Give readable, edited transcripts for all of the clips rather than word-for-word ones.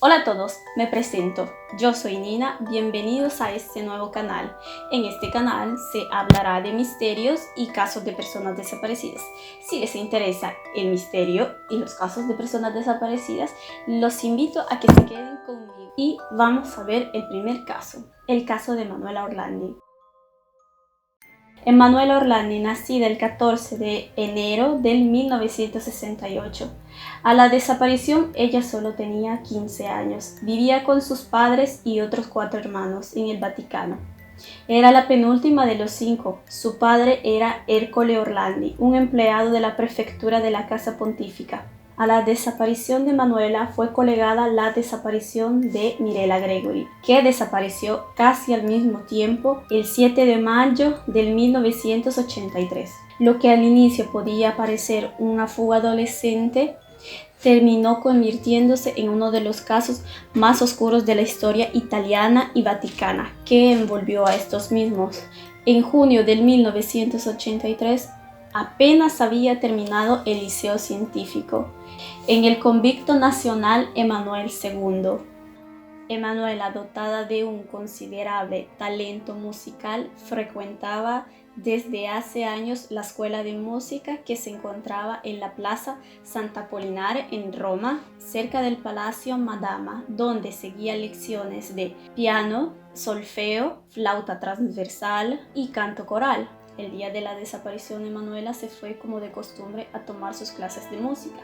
Hola a todos, me presento. Yo soy Nina, bienvenidos a este nuevo canal. En este canal se hablará de misterios y casos de personas desaparecidas. Si les interesa el misterio y los casos de personas desaparecidas, los invito a que se queden conmigo. Y vamos a ver el primer caso, el caso de Emanuela Orlandi. Emanuela Orlandi, nacida el 14 de enero del 1968. A la desaparición ella solo tenía 15 años. Vivía con sus padres y otros 4 hermanos en el Vaticano. Era la penúltima de los 5. Su padre era Ercole Orlandi, un empleado de la prefectura de la Casa Pontífica. A la desaparición de Emanuela fue colegada la desaparición de Mirella Gregory, que desapareció casi al mismo tiempo el 7 de mayo del 1983. Lo que al inicio podía parecer una fuga adolescente terminó convirtiéndose en uno de los casos más oscuros de la historia italiana y vaticana, que envolvió a estos mismos. En junio del 1983, apenas había terminado el liceo científico en el Convento Nacional Emanuel II. Emanuela, dotada de un considerable talento musical, frecuentaba desde hace años la escuela de música que se encontraba en la Plaza Sant'Apollinare en Roma, cerca del Palacio Madama, donde seguía lecciones de piano, solfeo, flauta transversal y canto coral. El día de la desaparición, Emanuela se fue como de costumbre a tomar sus clases de música,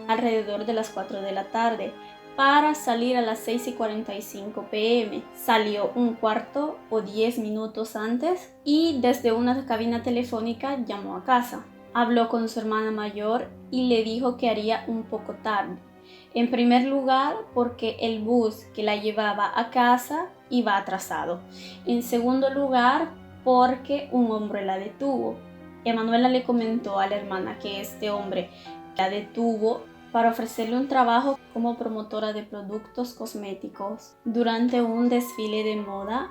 alrededor de las 4 de la tarde, para salir a las 6:45 p.m. Salió un cuarto o 10 minutos antes y desde una cabina telefónica llamó a casa. Habló con su hermana mayor y le dijo que haría un poco tarde. En primer lugar, porque el bus que la llevaba a casa iba atrasado. En segundo lugar, porque un hombre la detuvo. Emanuela le comentó a la hermana que este hombre la detuvo para ofrecerle un trabajo como promotora de productos cosméticos durante un desfile de moda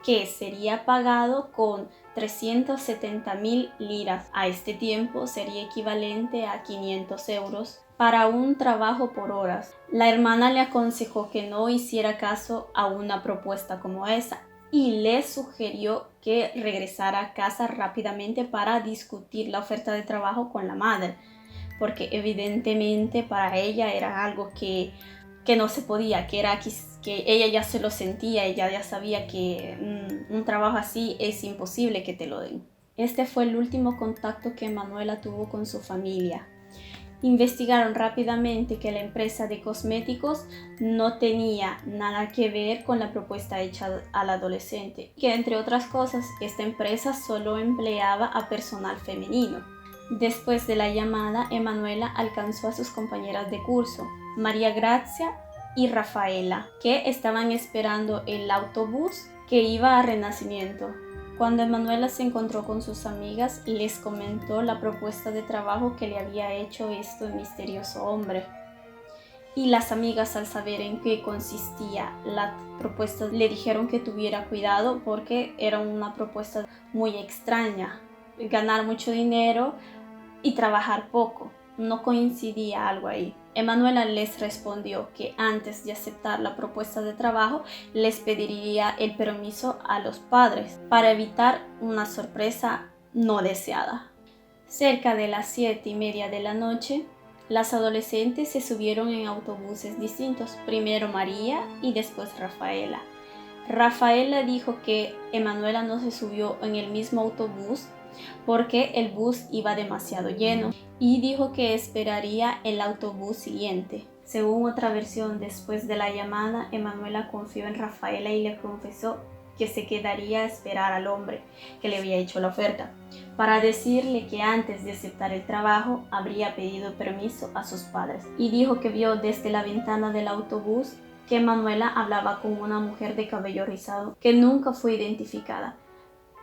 que sería pagado con 370.000 liras. A este tiempo sería equivalente a 500 euros para un trabajo por horas. La hermana le aconsejó que no hiciera caso a una propuesta como esa y le sugirió que regresara a casa rápidamente para discutir la oferta de trabajo con la madre, porque evidentemente para ella era algo que no se podía, que ella ya se lo sentía, ella ya sabía que un trabajo así es imposible que te lo den. Este fue el último contacto que Emanuela tuvo con su familia. Investigaron rápidamente que la empresa de cosméticos no tenía nada que ver con la propuesta hecha al adolescente, que entre otras cosas esta empresa solo empleaba a personal femenino. Después de la llamada, Emanuela alcanzó a sus compañeras de curso, María Grazia y Rafaela, que estaban esperando el autobús que iba a Renacimiento. Cuando Emanuela se encontró con sus amigas, les comentó la propuesta de trabajo que le había hecho este misterioso hombre. Y las amigas, al saber en qué consistía la propuesta, le dijeron que tuviera cuidado porque era una propuesta muy extraña. Ganar mucho dinero y trabajar poco. No coincidía algo ahí. Emanuela les respondió que antes de aceptar la propuesta de trabajo les pediría el permiso a los padres para evitar una sorpresa no deseada. Cerca de las 7:30 de la noche, las adolescentes se subieron en autobuses distintos, primero María y después Rafaela. Rafaela dijo que Emanuela no se subió en el mismo autobús porque el bus iba demasiado lleno y dijo que esperaría el autobús siguiente. Según otra versión, después de la llamada, Emanuela confió en Rafaela y le confesó que se quedaría a esperar al hombre que le había hecho la oferta, para decirle que antes de aceptar el trabajo habría pedido permiso a sus padres, y dijo que vio desde la ventana del autobús que Emanuela hablaba con una mujer de cabello rizado que nunca fue identificada,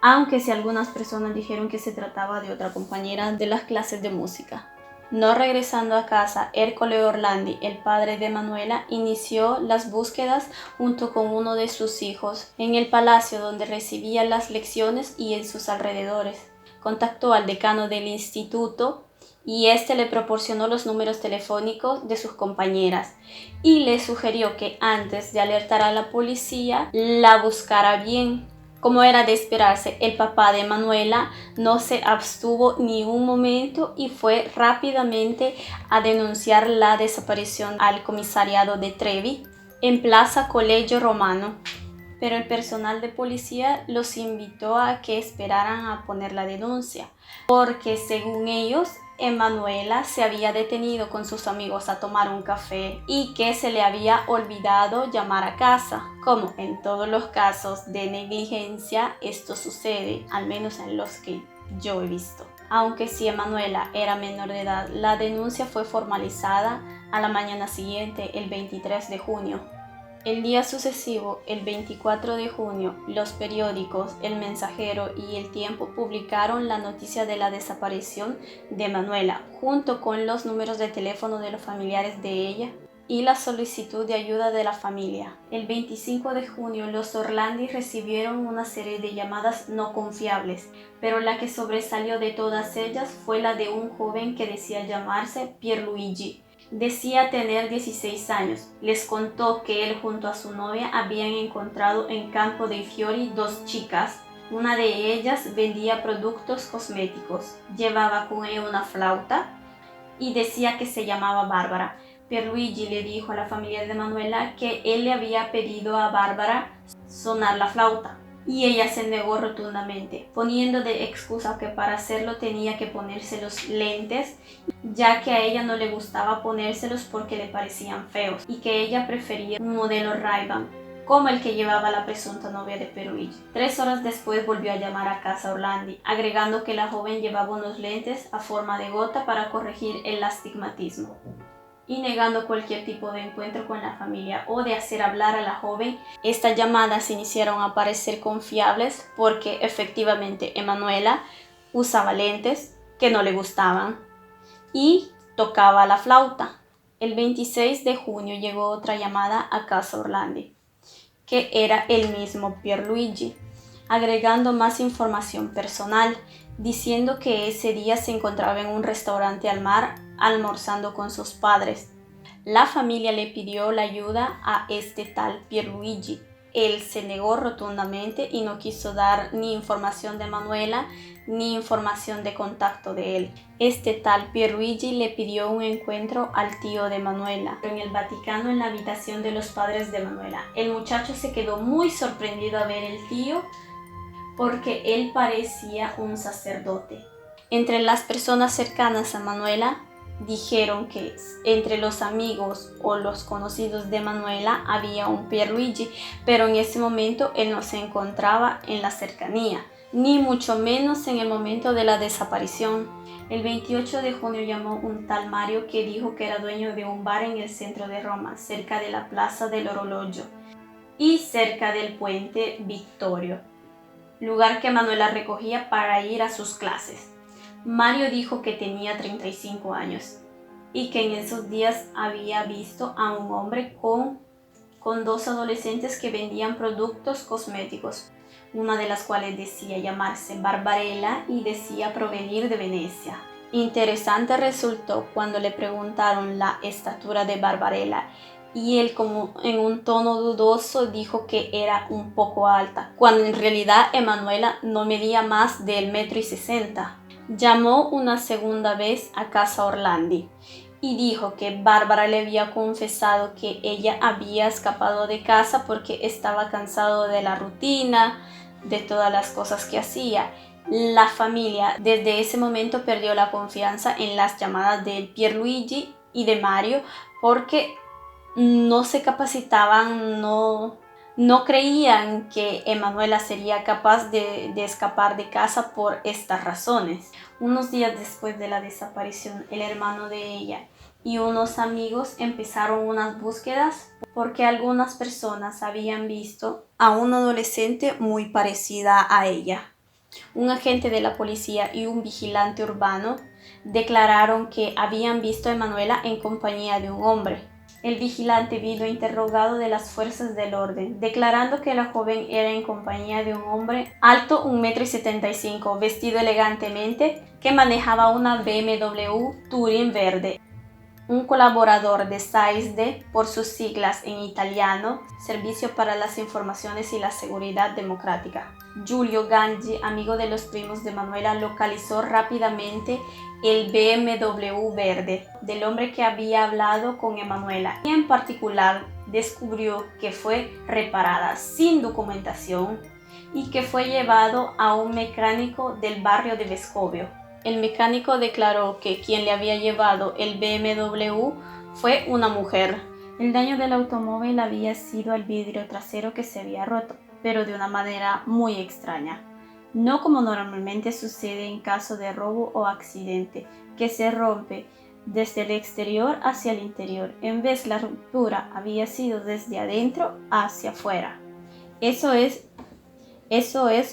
aunque sí algunas personas dijeron que se trataba de otra compañera de las clases de música. No regresando a casa, Ercole Orlandi, el padre de Emanuela, inició las búsquedas junto con uno de sus hijos en el palacio donde recibía las lecciones y en sus alrededores. Contactó al decano del instituto y este le proporcionó los números telefónicos de sus compañeras y le sugirió que antes de alertar a la policía la buscara bien. Como era de esperarse, el papá de Manuela no se abstuvo ni un momento y fue rápidamente a denunciar la desaparición al comisariado de Trevi en Plaza Colegio Romano. Pero el personal de policía los invitó a que esperaran a poner la denuncia, porque según ellos, Emanuela se había detenido con sus amigos a tomar un café y que se le había olvidado llamar a casa. Como en todos los casos de negligencia, esto sucede, al menos en los que yo he visto. Aunque si Emanuela era menor de edad, la denuncia fue formalizada a la mañana siguiente, el 23 de junio. El día sucesivo, el 24 de junio, los periódicos El Mensajero y El Tiempo publicaron la noticia de la desaparición de Manuela, junto con los números de teléfono de los familiares de ella y la solicitud de ayuda de la familia. El 25 de junio, los Orlandi recibieron una serie de llamadas no confiables, pero la que sobresalió de todas ellas fue la de un joven que decía llamarse Pierluigi. Decía tener 16 años. Les contó que él junto a su novia habían encontrado en Campo dei Fiori dos chicas. Una de ellas vendía productos cosméticos. Llevaba con ella una flauta y decía que se llamaba Bárbara. Pierluigi le dijo a la familia de Manuela que él le había pedido a Bárbara sonar la flauta. Y ella se negó rotundamente, poniendo de excusa que para hacerlo tenía que ponerse los lentes, ya que a ella no le gustaba ponérselos porque le parecían feos y que ella prefería un modelo Ray-Ban, como el que llevaba la presunta novia de Pierluigi. 3 horas después volvió a llamar a casa Orlandi, agregando que la joven llevaba unos lentes a forma de gota para corregir el astigmatismo. Y negando cualquier tipo de encuentro con la familia o de hacer hablar a la joven, estas llamadas iniciaron a parecer confiables porque efectivamente Emanuela usaba lentes que no le gustaban y tocaba la flauta. El 26 de junio llegó otra llamada a casa Orlandi, que era el mismo Pierluigi, agregando más información personal, diciendo que ese día se encontraba en un restaurante al mar almorzando con sus padres. La familia le pidió la ayuda a este tal Pierluigi. Él se negó rotundamente y no quiso dar ni información de Manuela ni información de contacto de él. Este tal Pierluigi le pidió un encuentro al tío de Manuela en el Vaticano, en la habitación de los padres de Manuela. El muchacho se quedó muy sorprendido a ver el tío porque él parecía un sacerdote. Entre las personas cercanas a Manuela dijeron que entre los amigos o los conocidos de Manuela había un Pierluigi, pero en ese momento él no se encontraba en la cercanía, ni mucho menos en el momento de la desaparición. El 28 de junio llamó un tal Mario que dijo que era dueño de un bar en el centro de Roma, cerca de la Plaza del Orologio y cerca del puente Vittorio, lugar que Manuela recogía para ir a sus clases. Mario dijo que tenía 35 años y que en esos días había visto a un hombre con 2 adolescentes que vendían productos cosméticos, una de las cuales decía llamarse Barbarella y decía provenir de Venecia. Interesante resultó cuando le preguntaron la estatura de Barbarella y él, como en un tono dudoso, dijo que era un poco alta, cuando en realidad Emanuela no medía más del 1,60 m. Llamó una segunda vez a casa Orlandi y dijo que Bárbara le había confesado que ella había escapado de casa porque estaba cansado de la rutina, de todas las cosas que hacía. La familia desde ese momento perdió la confianza en las llamadas de Pierluigi y de Mario porque no se capacitaban, no creían que Emanuela sería capaz de escapar de casa por estas razones. Unos días después de la desaparición, el hermano de ella y unos amigos empezaron unas búsquedas porque algunas personas habían visto a una adolescente muy parecida a ella. Un agente de la policía y un vigilante urbano declararon que habían visto a Emanuela en compañía de un hombre. El vigilante vino interrogado de las fuerzas del orden, declarando que la joven era en compañía de un hombre alto 1,75 m, vestido elegantemente, que manejaba una BMW Touring verde. Un colaborador de SAISD, por sus siglas en italiano, Servicio para las Informaciones y la Seguridad Democrática. Giulio Gangi, amigo de los primos de Manuela, localizó rápidamente el BMW verde del hombre que había hablado con Emanuela y en particular descubrió que fue reparada sin documentación y que fue llevado a un mecánico del barrio de Vescovio. El mecánico declaró que quien le había llevado el BMW fue una mujer. El daño del automóvil había sido el vidrio trasero que se había roto, pero de una manera muy extraña. No como normalmente sucede en caso de robo o accidente, que se rompe desde el exterior hacia el interior. En vez, la ruptura había sido desde adentro hacia afuera. Eso es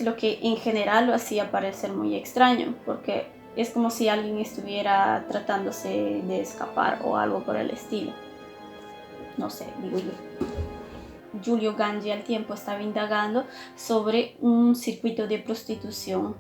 lo que en general lo hacía parecer muy extraño, porque es como si alguien estuviera tratándose de escapar o algo por el estilo. No sé, digo yo. Giulio Gangi al tiempo estaba indagando sobre un circuito de prostitución,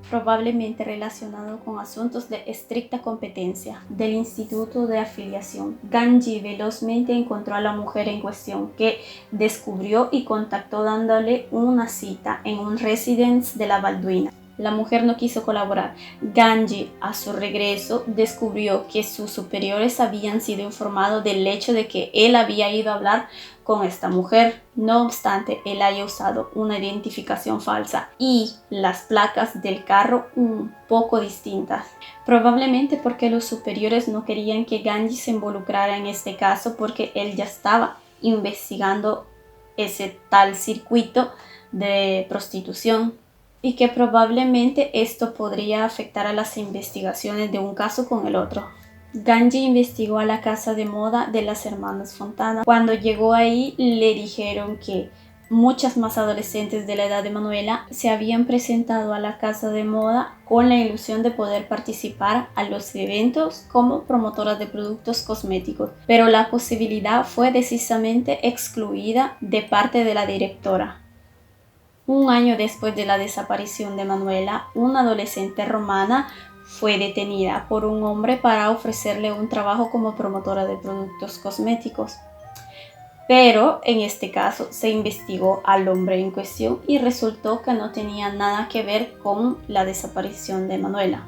probablemente relacionado con asuntos de estricta competencia del Instituto de Afiliación. Gangi velozmente encontró a la mujer en cuestión, que descubrió y contactó dándole una cita en un residence de la Balduina. La mujer no quiso colaborar. Gangi, a su regreso, descubrió que sus superiores habían sido informados del hecho de que él había ido a hablar con esta mujer. No obstante, él haya usado una identificación falsa y las placas del carro un poco distintas. Probablemente porque los superiores no querían que Gangi se involucrara en este caso, porque él ya estaba investigando ese tal circuito de prostitución, y que probablemente esto podría afectar a las investigaciones de un caso con el otro. Gangi investigó a la casa de moda de las hermanas Fontana. Cuando llegó ahí, le dijeron que muchas más adolescentes de la edad de Manuela se habían presentado a la casa de moda con la ilusión de poder participar a los eventos como promotoras de productos cosméticos, pero la posibilidad fue decisamente excluida de parte de la directora. Un año después de la desaparición de Manuela, una adolescente romana fue detenida por un hombre para ofrecerle un trabajo como promotora de productos cosméticos. Pero en este caso se investigó al hombre en cuestión y resultó que no tenía nada que ver con la desaparición de Manuela.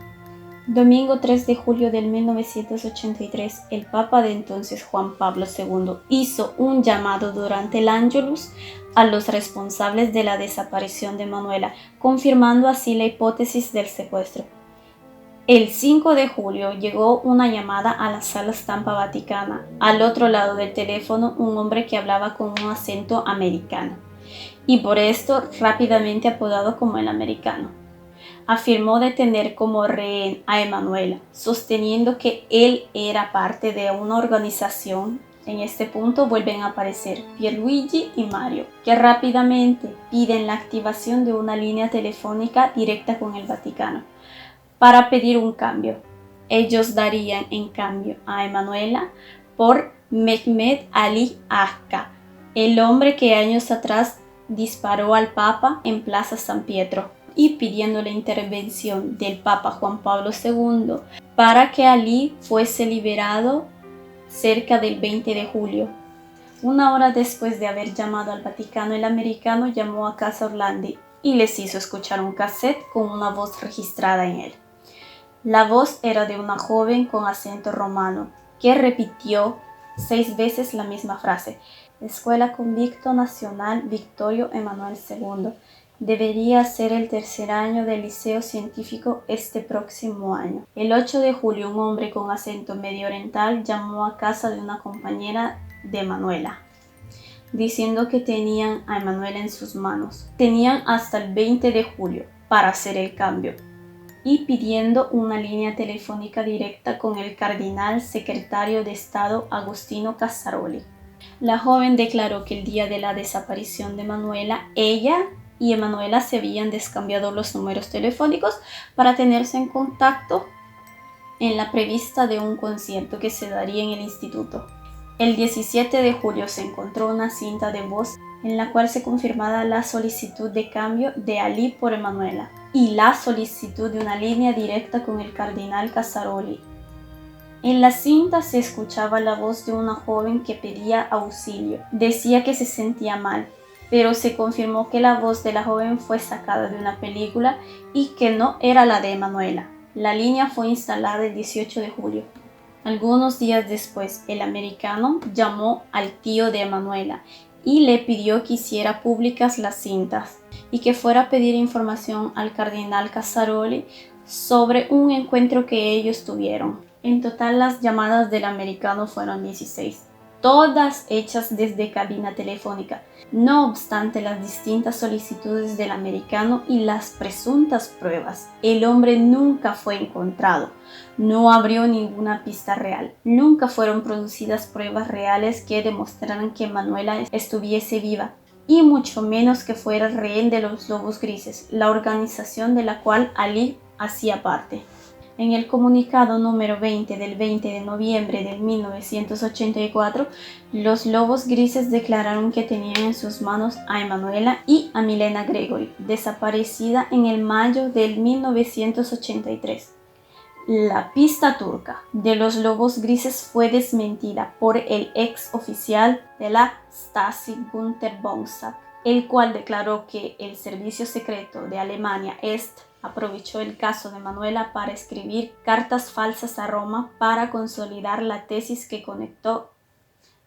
Domingo 3 de julio de 1983, el Papa de entonces, Juan Pablo II, hizo un llamado durante el Ángelus a los responsables de la desaparición de Manuela, confirmando así la hipótesis del secuestro. El 5 de julio llegó una llamada a la sala Stampa Vaticana. Al otro lado del teléfono, un hombre que hablaba con un acento americano, y por esto rápidamente apodado como el americano. Afirmó detener como rehén a Emanuela, sosteniendo que él era parte de una organización. En este punto vuelven a aparecer Pierluigi y Mario, que rápidamente piden la activación de una línea telefónica directa con el Vaticano para pedir un cambio. Ellos darían en cambio a Emanuela por Mehmet Ali Agca, el hombre que años atrás disparó al Papa en Plaza San Pietro, y pidiendo la intervención del Papa Juan Pablo II para que Ali fuese liberado cerca del 20 de julio. Una hora después de haber llamado al Vaticano, el americano llamó a Casa Orlandi y les hizo escuchar un cassette con una voz registrada en él. La voz era de una joven con acento romano que repitió 6 veces la misma frase: Escuela Convicto Nacional Victorio Emanuel II. Debería ser el tercer año del liceo científico este próximo año. El 8 de julio, un hombre con acento medio oriental llamó a casa de una compañera de Manuela, diciendo que tenían a Emanuela en sus manos. Tenían hasta el 20 de julio para hacer el cambio, y pidiendo una línea telefónica directa con el cardenal secretario de Estado Agostino Casaroli. La joven declaró que el día de la desaparición de Manuela, ella y Emanuela se habían descambiado los números telefónicos para tenerse en contacto en la prevista de un concierto que se daría en el instituto. El 17 de julio se encontró una cinta de voz en la cual se confirmaba la solicitud de cambio de Ali por Emanuela y la solicitud de una línea directa con el cardenal Casaroli. En la cinta se escuchaba la voz de una joven que pedía auxilio. Decía que se sentía mal, pero se confirmó que la voz de la joven fue sacada de una película y que no era la de Emanuela. La línea fue instalada el 18 de julio. Algunos días después, el americano llamó al tío de Emanuela y le pidió que hiciera públicas las cintas y que fuera a pedir información al cardenal Casaroli sobre un encuentro que ellos tuvieron. En total, las llamadas del americano fueron 16, todas hechas desde cabina telefónica. No obstante las distintas solicitudes del americano y las presuntas pruebas, el hombre nunca fue encontrado. No abrió ninguna pista real. Nunca fueron producidas pruebas reales que demostraran que Manuela estuviese viva, y mucho menos que fuera rehén de los Lobos Grises, la organización de la cual Ali hacía parte. En el comunicado número 20 del 20 de noviembre de 1984, los Lobos Grises declararon que tenían en sus manos a Emanuela y a Milena Gregory, desaparecida en el mayo del 1983. La pista turca de los Lobos Grises fue desmentida por el ex oficial de la Stasi Günter Bonsack, el cual declaró que el servicio secreto de Alemania Est aprovechó el caso de Manuela para escribir cartas falsas a Roma para consolidar la tesis que conectó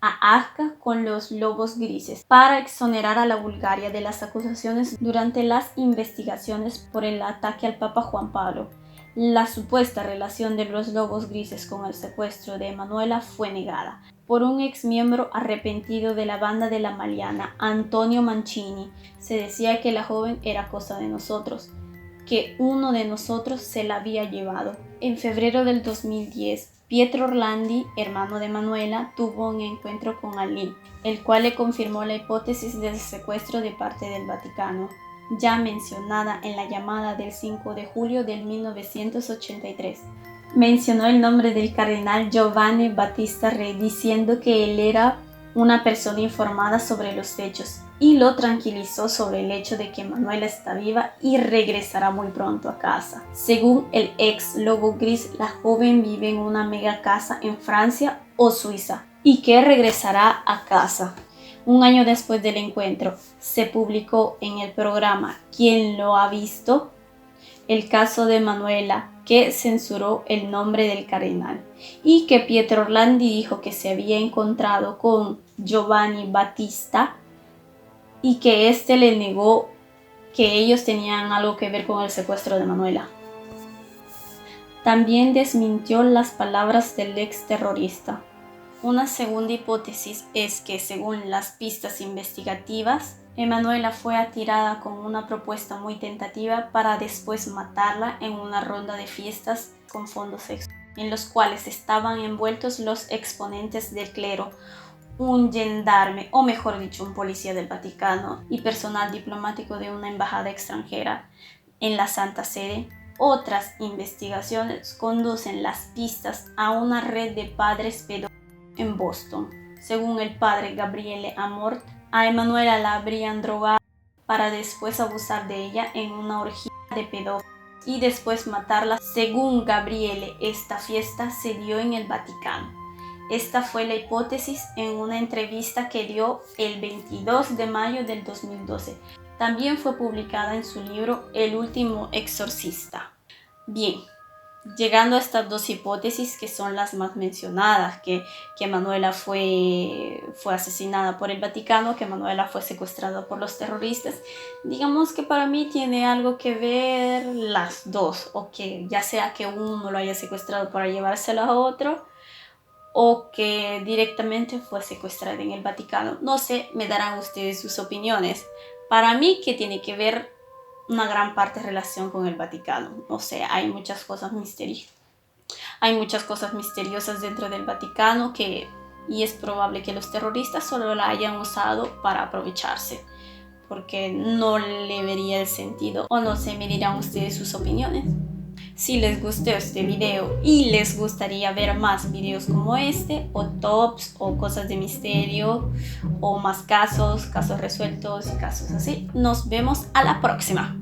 a Agca con los Lobos Grises, para exonerar a la Bulgaria de las acusaciones durante las investigaciones por el ataque al Papa Juan Pablo. La supuesta relación de los Lobos Grises con el secuestro de Emanuela fue negada por un ex miembro arrepentido de la banda de la Maliana, Antonio Mancini. Se decía que la joven era cosa de nosotros, que uno de nosotros se la había llevado. En febrero del 2010, Pietro Orlandi, hermano de Manuela, tuvo un encuentro con Ali, el cual le confirmó la hipótesis del secuestro de parte del Vaticano, ya mencionada en la llamada del 5 de julio de 1983. Mencionó el nombre del cardenal Giovanni Battista Re, diciendo que él era una persona informada sobre los hechos, y lo tranquilizó sobre el hecho de que Manuela está viva y regresará muy pronto a casa. Según el ex Lobo Gris, la joven vive en una mega casa en Francia o Suiza y que regresará a casa. Un año después del encuentro, se publicó en el programa ¿Quién lo ha visto?, el caso de Manuela, que censuró el nombre del cardenal, y que Pietro Orlandi dijo que se había encontrado con Giovanni Battista y que éste le negó que ellos tenían algo que ver con el secuestro de Manuela. También desmintió las palabras del ex terrorista. Una segunda hipótesis es que, según las pistas investigativas, Emanuela fue atirada con una propuesta muy tentativa para después matarla en una ronda de fiestas con fondos sexuales, en los cuales estaban envueltos los exponentes del clero, un gendarme, o mejor dicho, un policía del Vaticano y personal diplomático de una embajada extranjera en la Santa Sede. Otras investigaciones conducen las pistas a una red de padres pedófilos en Boston. Según el padre Gabriele Amort, a Emanuela la habrían drogado para después abusar de ella en una orgía de pedófilos y después matarla. Según Gabriele, esta fiesta se dio en el Vaticano. Esta fue la hipótesis en una entrevista que dio el 22 de mayo del 2012. También fue publicada en su libro El último exorcista. Bien, llegando a estas dos hipótesis que son las más mencionadas, que Manuela fue asesinada por el Vaticano, que Manuela fue secuestrada por los terroristas, digamos que para mí tiene algo que ver las dos, o que ya sea que uno lo haya secuestrado para llevárselo a otro, o que directamente fue secuestrada en el Vaticano. No sé, me darán ustedes sus opiniones. Para mí que tiene que ver una gran parte de relación con el Vaticano. O sea, hay muchas cosas misteriosas dentro del Vaticano y es probable que los terroristas solo la hayan usado para aprovecharse, porque no le vería el sentido. O no sé, me dirán ustedes sus opiniones. Si les gustó este video y les gustaría ver más videos como este, o tops, o cosas de misterio, o más casos resueltos y casos así, nos vemos a la próxima.